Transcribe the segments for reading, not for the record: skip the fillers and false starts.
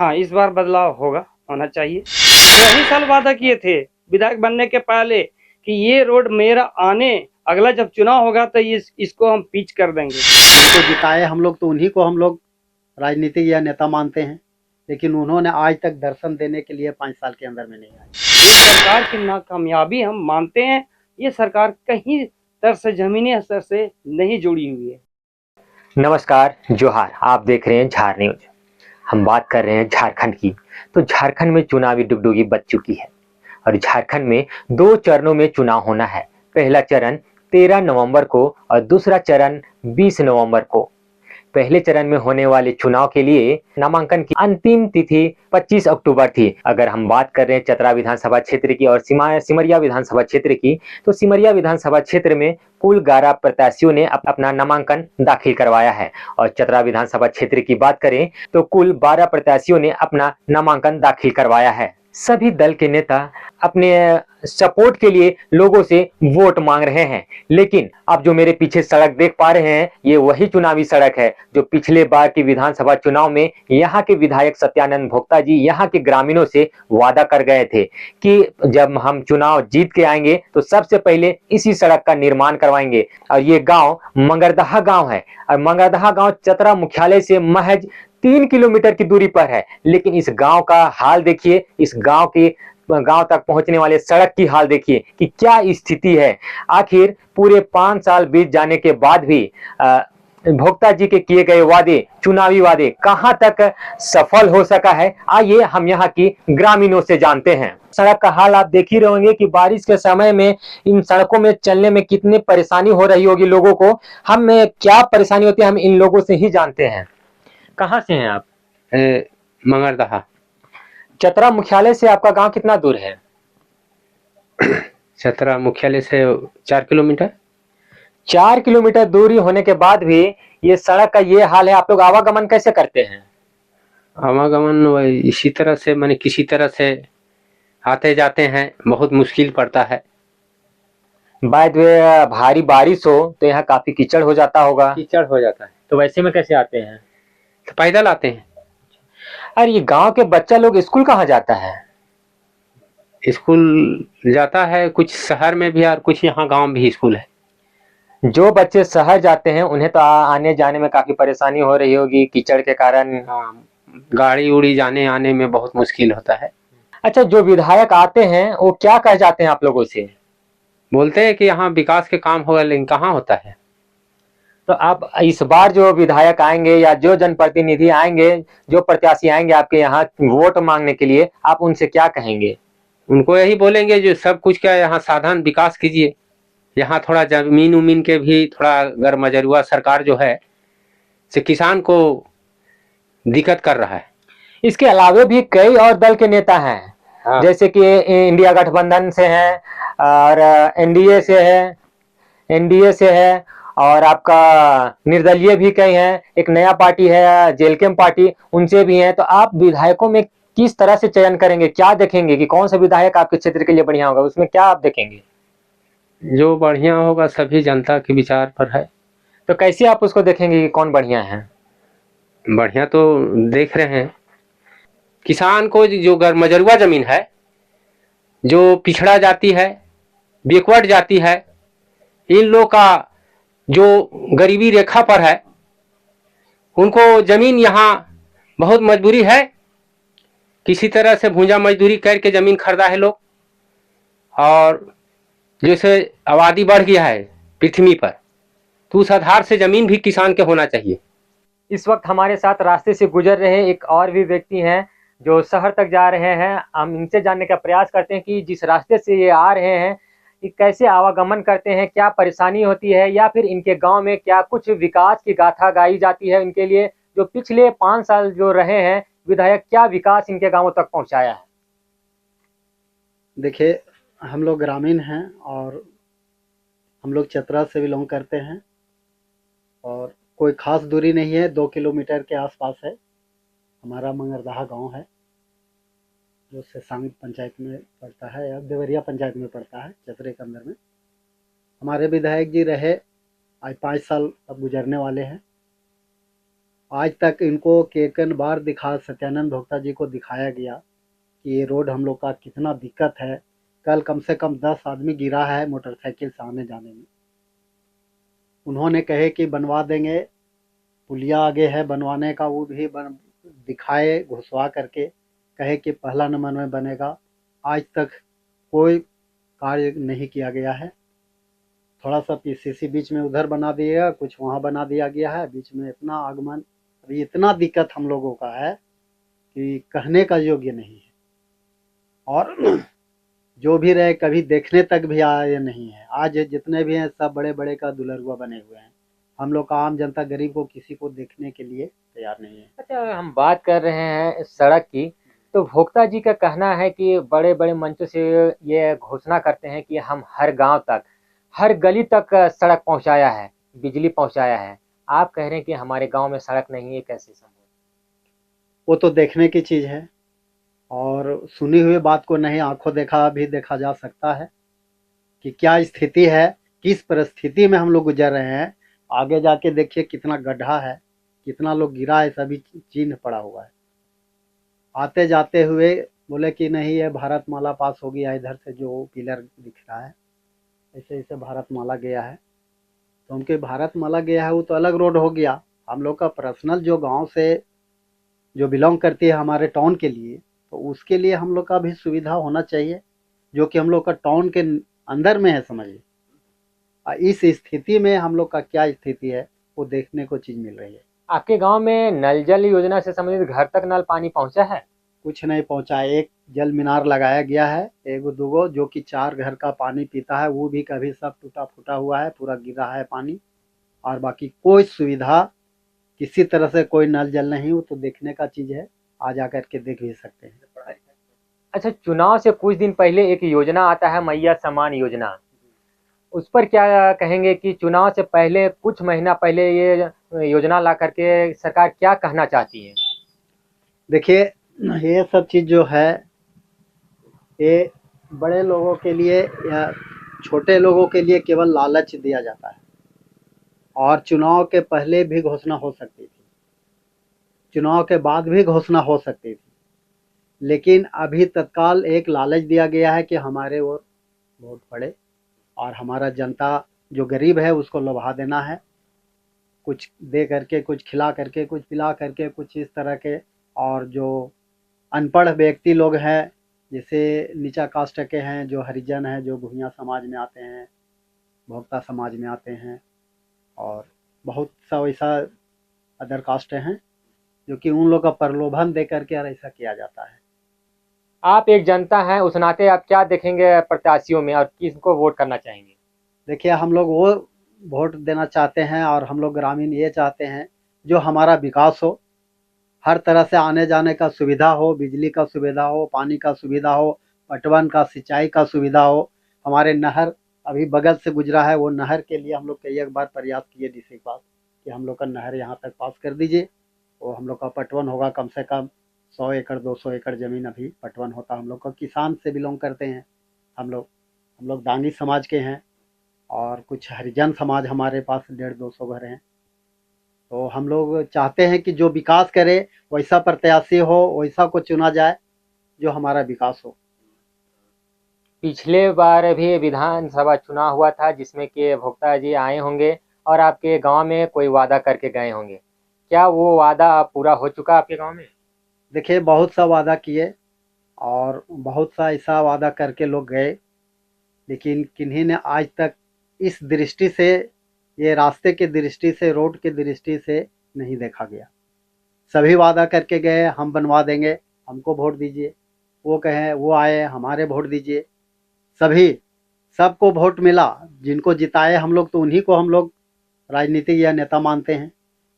हाँ, इस बार बदलाव होना चाहिए। यही साल वादा किए थे विधायक बनने के पहले कि ये रोड मेरा अगला जब चुनाव होगा तो इसको हम पिच कर देंगे। तो जिताए हम लोग, तो उन्हीं को हम लोग राजनीतिक या नेता मानते हैं, लेकिन उन्होंने आज तक दर्शन देने के लिए 5 साल के अंदर में नहीं आए। सरकार की नाकामयाबी हम मानते हैं। ये सरकार कहीं स्तर से, जमीनी स्तर से नहीं जुड़ी हुई है। नमस्कार, जोहार। आप देख रहे हैं झार न्यूज। हम बात कर रहे हैं झारखंड की। तो झारखंड में चुनावी डुगडुगी बच चुकी है और झारखंड में 2 चरणों में चुनाव होना है। पहला चरण 13 नवंबर को और दूसरा चरण 20 नवंबर को। पहले चरण में होने वाले चुनाव के लिए नामांकन की अंतिम तिथि 25 अक्टूबर थी। अगर हम बात कर रहे हैं चतरा विधानसभा क्षेत्र की और सिमरिया विधानसभा क्षेत्र की, तो सिमरिया विधानसभा क्षेत्र में कुल 11 प्रत्याशियों ने अपना नामांकन दाखिल करवाया है और चतरा विधानसभा क्षेत्र की बात करें तो कुल 12 प्रत्याशियों ने अपना नामांकन दाखिल करवाया है। सभी दल के नेता अपने सपोर्ट के लिए लोगों से वोट मांग रहे हैं, लेकिन अब जो मेरे पीछे सड़क देख पा रहे हैं, ये वही चुनावी सड़क है जो पिछले बार की विधानसभा चुनाव में यहाँ के विधायक सत्यानंद भोक्ता जी यहाँ के ग्रामीणों से वादा कर गए थे कि जब हम चुनाव जीत के आएंगे तो सबसे पहले इसी सड़क का निर्माण करवाएंगे। और ये गांव मंगरदहा गांव है और मंगरदहा गांव चतरा मुख्यालय से महज 3 किलोमीटर की दूरी पर है। लेकिन इस गांव का हाल देखिए, इस गांव तक पहुंचने वाले सड़क की हाल देखिए कि क्या स्थिति है। आखिर पूरे 5 साल बीत जाने के बाद भी भोक्ता जी के किए गए वादे, चुनावी वादे कहां तक सफल हो सका है, आइए हम यहाँ की ग्रामीणों से जानते हैं। सड़क का हाल आप देख ही रहे होंगे कि बारिश के समय में इन सड़कों में चलने में कितनी परेशानी हो रही होगी लोगों को। हमें क्या परेशानी होती है हम इन लोगों से ही जानते हैं। कहाँ से हैं आप? मंगरदहा। चतरा मुख्यालय से आपका गांव कितना दूर है? चतरा मुख्यालय से 4 किलोमीटर। 4 किलोमीटर दूरी होने के बाद भी ये सड़क का ये हाल है। आप लोग आवागमन कैसे करते हैं? आवागमन इसी तरह से, माने किसी तरह से आते जाते हैं, बहुत मुश्किल पड़ता है। बाद में भारी बारिश हो तो यहाँ काफी कीचड़ हो जाता होगा। कीचड़ हो जाता है तो वैसे में कैसे आते हैं? तो पैदल आते हैं। अरे ये गांव के बच्चा लोग स्कूल कहाँ जाता है? स्कूल जाता है कुछ शहर में भी और कुछ यहाँ गांव भी स्कूल है। जो बच्चे शहर जाते हैं उन्हें तो आने जाने में काफी परेशानी हो रही होगी कीचड़ के कारण। गाड़ी उड़ी जाने आने में बहुत मुश्किल होता है। अच्छा, जो विधायक आते हैं वो क्या कह जाते हैं आप लोगों से? बोलते हैं कि यहाँ विकास के काम होगा, लेकिन कहाँ होता है। तो आप इस बार जो विधायक आएंगे या जो जनप्रतिनिधि आएंगे, जो प्रत्याशी आएंगे आपके यहाँ वोट मांगने के लिए, आप उनसे क्या कहेंगे? उनको यही बोलेंगे जो सब कुछ का यहाँ साधन विकास कीजिए। यहाँ थोड़ा जमीन उमीन के भी थोड़ा गरमजरुआ सरकार जो है से किसान को दिक्कत कर रहा है। इसके अलावे भी कई और दल के नेता हैं। हाँ। जैसे कि इंडिया गठबंधन से हैं और एनडीए से है और आपका निर्दलीय भी कई हैं। एक नया पार्टी है जेलकेम पार्टी, उनसे भी हैं। तो आप विधायकों में किस तरह से चयन करेंगे? क्या देखेंगे कि कौन सा विधायक आपके क्षेत्र के लिए बढ़िया होगा? उसमें क्या आप देखेंगे? जो बढ़िया होगा सभी जनता के विचार पर है। तो कैसे आप उसको देखेंगे कि कौन बढ़िया है? बढ़िया तो देख रहे हैं, किसान को जो गरमजरुआ जमीन है, जो पिछड़ा जाती है, बैकवर्ड जाती है, इन लोग का जो गरीबी रेखा पर है, उनको जमीन यहाँ बहुत मजबूरी है। किसी तरह से भूंजा मजदूरी करके जमीन खरीदा है लोग। और जैसे आबादी बढ़ गया है पृथ्वी पर, तो उस आधार से जमीन भी किसान के होना चाहिए। इस वक्त हमारे साथ रास्ते से गुजर रहे एक और भी व्यक्ति हैं जो शहर तक जा रहे हैं। हम इनसे जानने का प्रयास करते हैं कि जिस रास्ते से ये आ रहे हैं ये कैसे आवागमन करते हैं, क्या परेशानी होती है, या फिर इनके गांव में क्या कुछ विकास की गाथा गाई जाती है इनके लिए। जो पिछले 5 साल जो रहे हैं विधायक, क्या विकास इनके गांवों तक पहुंचाया है? देखिए, हम लोग ग्रामीण हैं और हम लोग चतरा से बिलोंग करते हैं और कोई ख़ास दूरी नहीं है, 2 किलोमीटर के आसपास है हमारा मंगरदहा गांव है, जो सेसांग पंचायत में पड़ता है या देवरिया पंचायत में पड़ता है, चतरे के अंदर में। हमारे विधायक जी रहे, आज 5 साल अब गुजरने वाले हैं। आज तक इनको केकन बार सत्यानंद भोक्ता जी को दिखाया गया कि ये रोड हम लोग का कितना दिक्कत है। कल कम से कम 10 आदमी गिरा है मोटरसाइकिल से आने जाने में। उन्होंने कहे कि बनवा देंगे, पुलिया आगे है बनवाने का, वो भी दिखाए घुसवा करके, कहे कि पहला नंबर में बनेगा। आज तक कोई कार्य नहीं किया गया है। थोड़ा सा पीसीसी बीच में उधर बना दिया, कुछ वहाँ बना दिया गया है, बीच में इतना आगमन, अभी इतना दिक्कत हम लोगों का है कि कहने का योग्य नहीं है। और जो भी रहे कभी देखने तक भी आए नहीं है। आज जितने भी हैं सब बड़े बड़े का दुलरुआ बने हुए हैं। हम लोग का आम जनता गरीब को किसी को देखने के लिए तैयार नहीं है। अच्छा, हम बात कर रहे हैं सड़क की, तो भोक्ता जी का कहना है कि बड़े बड़े मंचों से ये घोषणा करते हैं कि हम हर गांव तक, हर गली तक सड़क पहुंचाया है, बिजली पहुंचाया है। आप कह रहे हैं कि हमारे गांव में सड़क नहीं है, कैसे संभव? वो तो देखने की चीज़ है, और सुनी हुई बात को नहीं आंखों देखा भी देखा जा सकता है कि क्या स्थिति है, किस परिस्थिति में हम लोग गुजर रहे हैं। आगे जाके देखिए कितना गड्ढा है, कितना लोग गिरा है, सभी चिन्ह पड़ा हुआ है। आते जाते हुए बोले कि नहीं ये भारत माला पास हो गया, इधर से जो पिलर दिख रहा है ऐसे ऐसे भारत माला गया है। तो उनके भारत माला गया है वो तो अलग रोड हो गया। हम लोग का पर्सनल जो गांव से जो बिलोंग करती है हमारे टाउन के लिए, तो उसके लिए हम लोग का भी सुविधा होना चाहिए, जो कि हम लोग का टाउन के अंदर में है, समझिए। इस स्थिति में हम लोग का क्या स्थिति है वो देखने को चीज़ मिल रही है। आपके गांव में नल जल योजना से संबंधित घर तक नल पानी पहुंचा है? कुछ नहीं पहुंचा। एक जल मीनार लगाया गया है, एगो दूगो, जो कि 4 घर का पानी पीता है, वो भी कभी सब टूटा फूटा हुआ है, पूरा गिरा है पानी। और बाकी कोई सुविधा किसी तरह से कोई नल जल नहीं, वो तो देखने का चीज़ है, आ जा करके देख भी सकते हैं। अच्छा, चुनाव से कुछ दिन पहले एक योजना आता है मैया सम्मान योजना, उस पर क्या कहेंगे कि चुनाव से पहले कुछ महीना पहले ये योजना ला करके सरकार क्या कहना चाहती है? देखिए ये सब चीज़ जो है ये बड़े लोगों के लिए या छोटे लोगों के लिए केवल लालच दिया जाता है, और चुनाव के पहले भी घोषणा हो सकती थी, चुनाव के बाद भी घोषणा हो सकती थी, लेकिन अभी तत्काल एक लालच दिया गया है कि हमारे ओर वोट पड़े और हमारा जनता जो गरीब है उसको लुभा देना है, कुछ दे करके, कुछ खिला करके, कुछ पिला करके, कुछ इस तरह के। और जो अनपढ़ व्यक्ति लोग हैं, जैसे नीचा कास्ट के हैं, जो हरिजन हैं, जो भूमिया समाज में आते हैं, भोक्ता समाज में आते हैं, और बहुत सा वैसा अदर कास्ट हैं, जो कि उन लोग का प्रलोभन दे करके और ऐसा किया जाता है। आप एक जनता हैं, उस नाते आप क्या देखेंगे प्रत्याशियों में और किसको वोट करना चाहेंगे? देखिए हम लोग वो वोट देना चाहते हैं, और हम लोग ग्रामीण ये चाहते हैं जो हमारा विकास हो, हर तरह से आने जाने का सुविधा हो, बिजली का सुविधा हो, पानी का सुविधा हो, पटवन का, सिंचाई का सुविधा हो। हमारे नहर अभी बगल से गुजरा है, वो नहर के लिए हम लोग कई एक बार प्रयास किए डीसी के पास कि हम लोग का नहर यहाँ तक पास कर दीजिए, वो हम लोग का पटवन होगा। कम से कम 100 एकड़ 200 एकड़ ज़मीन अभी पटवन होता। हम लोग का किसान से बिलोंग करते हैं, हम लोग डांगी समाज के हैं, और कुछ हरिजन समाज हमारे पास 150-200 घर हैं। तो हम लोग चाहते हैं कि जो विकास करे वैसा प्रत्याशी हो, वैसा को चुना जाए जो हमारा विकास हो। पिछले बार भी विधानसभा चुनाव हुआ था जिसमें कि भोक्ता जी आए होंगे और आपके गांव में कोई वादा करके गए होंगे, क्या वो वादा पूरा हो चुका आपके गांव में? देखिए बहुत सा वादा किए और बहुत सा ऐसा वादा करके लोग गए, लेकिन किन्हीं ने आज तक इस दृष्टि से, ये रास्ते की दृष्टि से, रोड की दृष्टि से नहीं देखा गया। सभी वादा करके गए, हम बनवा देंगे, हमको वोट दीजिए, वो कहें, वो आए हमारे वोट दीजिए, सबको वोट मिला, जिनको जिताए हम लोग तो उन्हीं को हम लोग राजनीतिक या नेता मानते हैं,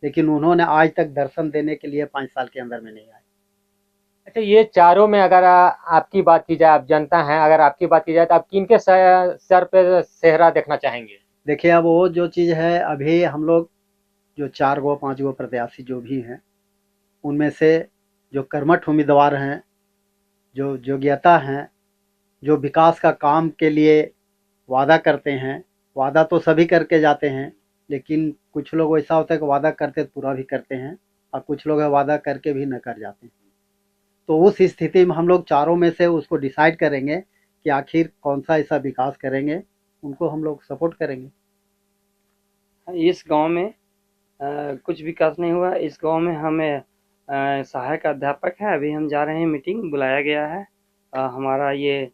लेकिन उन्होंने आज तक दर्शन देने के लिए 5 साल के अंदर में नहीं आए। अच्छा, ये चारों में अगर आपकी बात की जाए, आप जनता हैं, अगर आपकी बात की जाए तो आप किनके सर पे सेहरा देखना चाहेंगे? देखिए अब वो जो चीज़ है, अभी हम लोग जो 4 गो 5 गो प्रत्याशी जो भी हैं, उनमें से जो कर्मठ उम्मीदवार हैं, जो योग्यता हैं, जो विकास का काम के लिए वादा करते हैं, वादा तो सभी करके जाते हैं, लेकिन कुछ लोग ऐसा होता है कि वादा करते पूरा भी करते हैं, और कुछ लोग वादा करके भी न कर जाते हैं। तो उस स्थिति में हम लोग चारों में से उसको डिसाइड करेंगे कि आखिर कौन सा ऐसा विकास करेंगे, उनको हम लोग सपोर्ट करेंगे। इस गांव में कुछ विकास नहीं हुआ। इस गांव में हमें सहायक अध्यापक है, अभी हम जा रहे हैं, मीटिंग बुलाया गया है। हमारा ये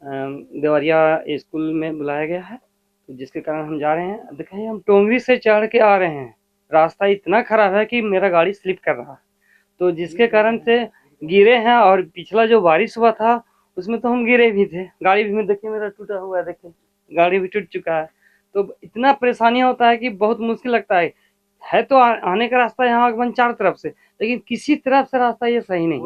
देवरिया स्कूल में बुलाया गया है, तो जिसके कारण हम जा रहे हैं। देखिए, हम टोंगरी से चढ़ के आ रहे हैं, रास्ता इतना खराब है कि मेरा गाड़ी स्लिप कर रहा है, तो जिसके कारण से गिरे हैं। और पिछला जो बारिश हुआ था उसमें तो हम गिरे भी थे, गाड़ी भी में देखिए मेरा टूटा हुआ है, देखिए गाड़ी भी टूट चुका है। तो इतना परेशानी होता है कि बहुत मुश्किल लगता है तो आने का रास्ता यहाँ बन चारों तरफ से, लेकिन किसी तरफ से रास्ता ये सही नहीं है,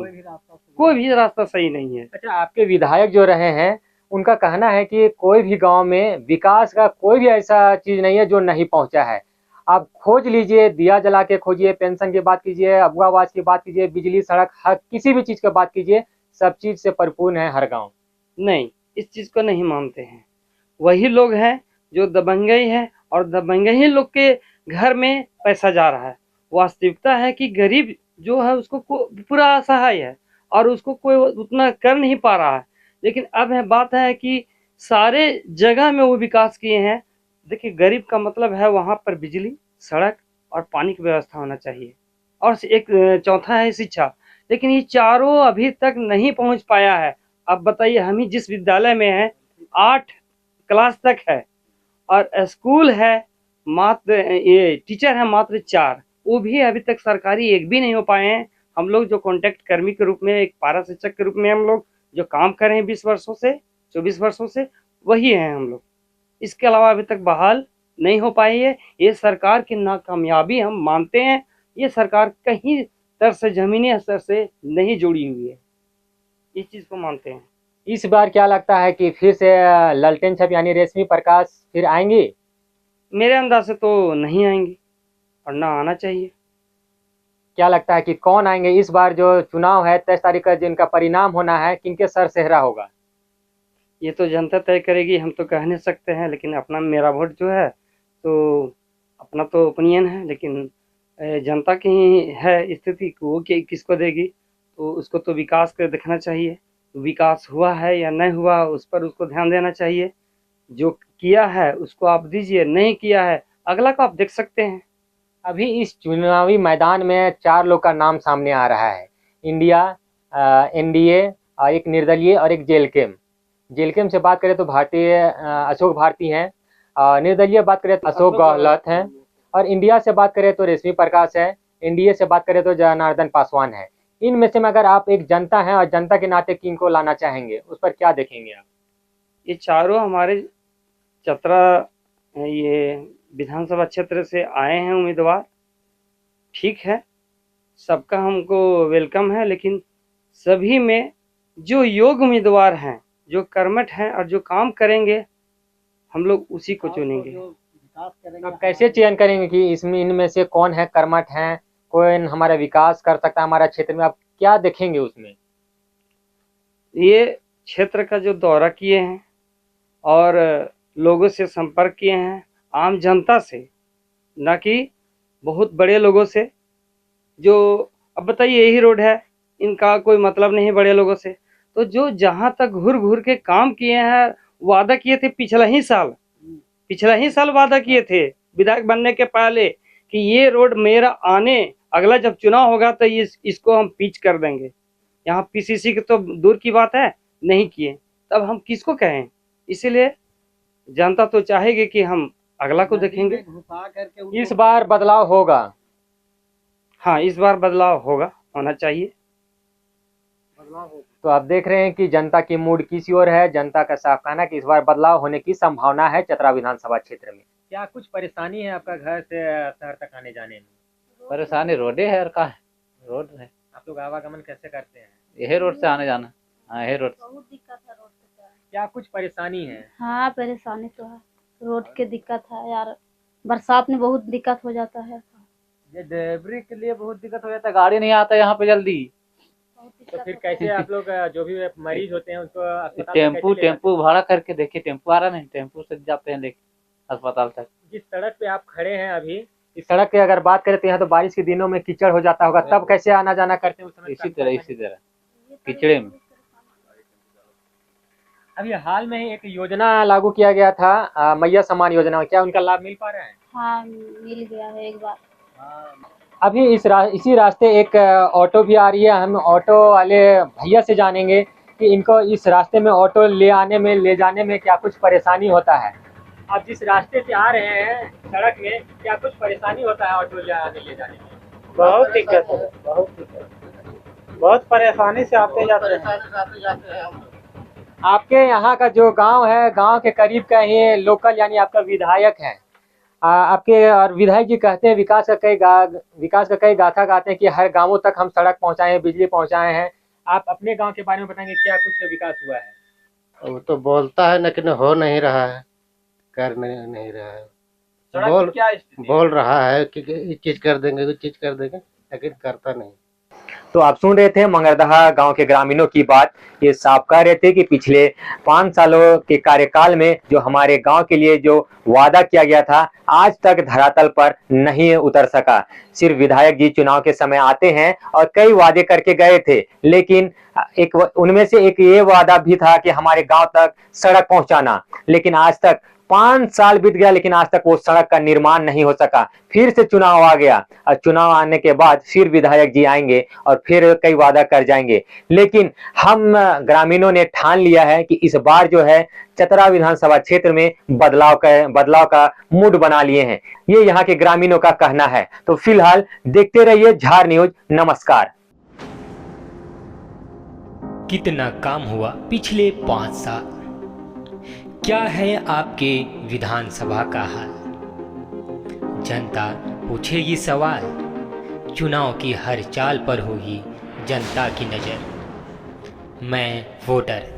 कोई भी रास्ता सही नहीं है। अच्छा, आपके विधायक जो रहे हैं उनका कहना है कि कोई भी गांव में विकास का कोई भी ऐसा चीज नहीं है जो नहीं पहुंचा है। आप खोज लीजिए, दिया जला के खोजिए, पेंशन की बात कीजिए, अबुआ आवास की बात कीजिए, बिजली, सड़क, हर किसी भी चीज की बात कीजिए, सब चीज से परिपूर्ण है हर गांव। नहीं, इस चीज को नहीं मानते हैं। वही लोग हैं जो दबंगई है, और दबंगई लोग के घर में पैसा जा रहा है। वास्तविकता है कि गरीब जो है उसको पूरा असहाय है और उसको कोई उतना कर नहीं पा रहा है। लेकिन अब है बात है कि सारे जगह में वो विकास किए हैं। देखिए, गरीब का मतलब है वहाँ पर बिजली, सड़क और पानी की व्यवस्था होना चाहिए, और एक चौथा है शिक्षा। लेकिन ये चारों अभी तक नहीं पहुँच पाया है। अब बताइए, हम ही जिस विद्यालय में हैं 8 क्लास तक है, और स्कूल है मात्र, ये टीचर है मात्र 4, वो भी अभी तक सरकारी एक भी नहीं हो पाए हैं। हम लोग जो कॉन्ट्रैक्ट कर्मी के रूप में, एक पारा शिक्षक के रूप में हम लोग जो काम कर रहे हैं 20 वर्षों से, 24 वर्षों से, वही हैं हम लोग। इसके अलावा अभी तक बहाल नहीं हो पाई है। ये सरकार की नाकामयाबी हम मानते हैं। ये सरकार कहीं तरह से, जमीनी स्तर से नहीं जुड़ी हुई है, इस चीज को मानते हैं। इस बार क्या लगता है कि फिर से ललटेन छप यानी रेशमी प्रकाश फिर आएंगी? मेरे अंदाज से तो नहीं आएंगी, और ना आना चाहिए। क्या लगता है कि कौन आएंगे इस बार? जो चुनाव है 23 तारीख का, जिनका परिणाम होना है, किनके सर सेहरा होगा? ये तो जनता तय करेगी, हम तो कह नहीं सकते हैं। लेकिन अपना, मेरा वोट जो है तो अपना तो ओपिनियन है, लेकिन जनता की ही है स्थिति कि वो किसको देगी। तो उसको तो विकास कर देखना चाहिए, विकास हुआ है या नहीं हुआ उस पर उसको ध्यान देना चाहिए। जो किया है उसको आप दीजिए, नहीं किया है अगला को आप देख सकते हैं। अभी इस चुनावी मैदान में 4 लोग का नाम सामने आ रहा है, इंडिया, एनडीए, एक निर्दलीय और एक जेलकेम। जेलकेम से बात करें तो भारतीय अशोक भारती हैं, निर्दलीय बात करें तो अशोक गहलोत हैं, और इंडिया से बात करें तो रेशमी प्रकाश है, एनडीए से बात करें तो जनार्दन पासवान है। इनमें से अगर आप एक जनता हैं और जनता के नाते किनको लाना चाहेंगे, उस पर क्या देखेंगे आप? ये चारों हमारे चतरा ये विधानसभा क्षेत्र से आए हैं उम्मीदवार। ठीक है, सबका हमको वेलकम है, लेकिन सभी में जो योग्य उम्मीदवार हैं, जो कर्मठ हैं और जो काम करेंगे, हम लोग उसी को चुनेंगे। आप कैसे चयन करेंगे कि इसमें, इनमें से कौन है कर्मठ हैं, कौन हमारा विकास कर सकता है हमारा क्षेत्र में? आप क्या देखेंगे उसमें? ये क्षेत्र का जो दौरा किए हैं और लोगों से संपर्क किए हैं, आम जनता से, ना कि बहुत बड़े लोगों से। जो अब बताइए, यही रोड है, इनका कोई मतलब नहीं बड़े लोगों से। तो जो जहाँ तक घूर घूर के काम किए हैं, वादा किए थे पिछला ही साल वादा किए थे विधायक बनने के पहले कि ये रोड मेरा आने, अगला जब चुनाव होगा तो इसको हम पिच कर देंगे। यहाँ पीसीसी की तो दूर की बात है, नहीं किए, तब हम किसको कहें? इसीलिए जनता तो चाहेगी कि हम अगला को देखेंगे। इस बार बदलाव होगा? हाँ, इस बार बदलाव होना चाहिए। तो आप देख रहे हैं कि जनता की मूड किसी और है। जनता का साफ कहना कि इस बार बदलाव होने की संभावना है चतरा विधानसभा क्षेत्र में। क्या कुछ परेशानी है आपका घर से शहर तक आने जाने में? परेशानी रोडे है और का है, रोड है। आप लोग आवागमन कैसे करते हैं? यही रोड से आने जाना। हाँ, यही रोड से। बहुत दिक्कत है रोड से। क्या कुछ परेशानी है? हाँ, परेशानी तो है, रोड की दिक्कत है यार। बरसात में बहुत दिक्कत हो जाता है। ये डिलीवरी के लिए बहुत दिक्कत हो जाता है, गाड़ी नहीं आता यहाँ पे जल्दी। बहुत तो दिक्कत फिर होता है। कैसे आप लोग जो भी मरीज होते हैं उनको अस्पताल तक टेम्पू कैसे ले टेम्पू भाड़ा करके देखिए, टेम्पू आ रहा नहीं, टेम्पू से जाते हैं देख अस्पताल तक। जाते हैं? जिस सड़क पे आप खड़े हैं अभी, इस सड़क की अगर बात करें तो यहाँ तो बारिश के दिनों में कीचड़ हो जाता होगा, तब कैसे आना जाना करते हैं उस समय? इसी तरह कीचड़े में। अभी हाल में ही एक योजना लागू किया गया था मैया सम्मान योजना, क्या उनका लाभ मिल पा रहा है? हाँ मिल गया है एक बार। अभी इसी रास्ते एक ऑटो भी आ रही है। हम ऑटो वाले भैया से जानेंगे कि इनको इस रास्ते में ऑटो ले आने में ले जाने में क्या कुछ परेशानी होता है। आप जिस रास्ते से आ रहे हैं सड़क में, क्या कुछ परेशानी होता है ऑटो ले आने ले जाने में? बहुत दिक्कत है, बहुत दिक्कत, बहुत परेशानी से आते जाते हैं। आपके यहाँ का जो गांव है, गांव के करीब का ही लोकल यानी आपका विधायक है। आपके और विधायक जी कहते हैं विकास का कई गाथा गाते हैं कि हर गांवों तक हम सड़क पहुंचाए हैं, बिजली पहुंचाए हैं। आप अपने गांव के बारे में बताएंगे क्या कुछ विकास हुआ है? वो तो बोलता है लेकिन हो नहीं रहा है, कर नहीं रहा है। बोल रहा है कि ये चीज कर देंगे, वो चीज कर देंगे, लेकिन करता नहीं। तो आप सुन रहे थे मंगरदहा गांव के ग्रामीणों की बात। ये साफ कह रहे थे कि पिछले 5 सालों के कार्यकाल में जो हमारे गांव के लिए जो वादा किया गया था आज तक धरातल पर नहीं उतर सका। सिर्फ विधायक जी चुनाव के समय आते हैं और कई वादे करके गए थे, लेकिन उनमें से एक ये वादा भी था कि हमारे गांव तक सड़क पहुंचाना, लेकिन आज तक 5 साल बीत गया लेकिन आज तक वो सड़क का निर्माण नहीं हो सका। फिर से चुनाव आ गया और चुनाव आने के बाद फिर विधायक जी आएंगे और फिर कई वादा कर जाएंगे, लेकिन हम ग्रामीणों ने ठान लिया है कि इस बार जो है चतरा विधानसभा क्षेत्र में बदलाव का मूड बना लिए हैं। ये यहाँ के ग्रामीणों का कहना है। तो फिलहाल देखते रहिए झार न्यूज। नमस्कार। कितना काम हुआ पिछले 5 साल? क्या है आपके विधानसभा का हाल? जनता पूछेगी सवाल, चुनाव की हर चाल पर होगी जनता की नजर। मैं वोटर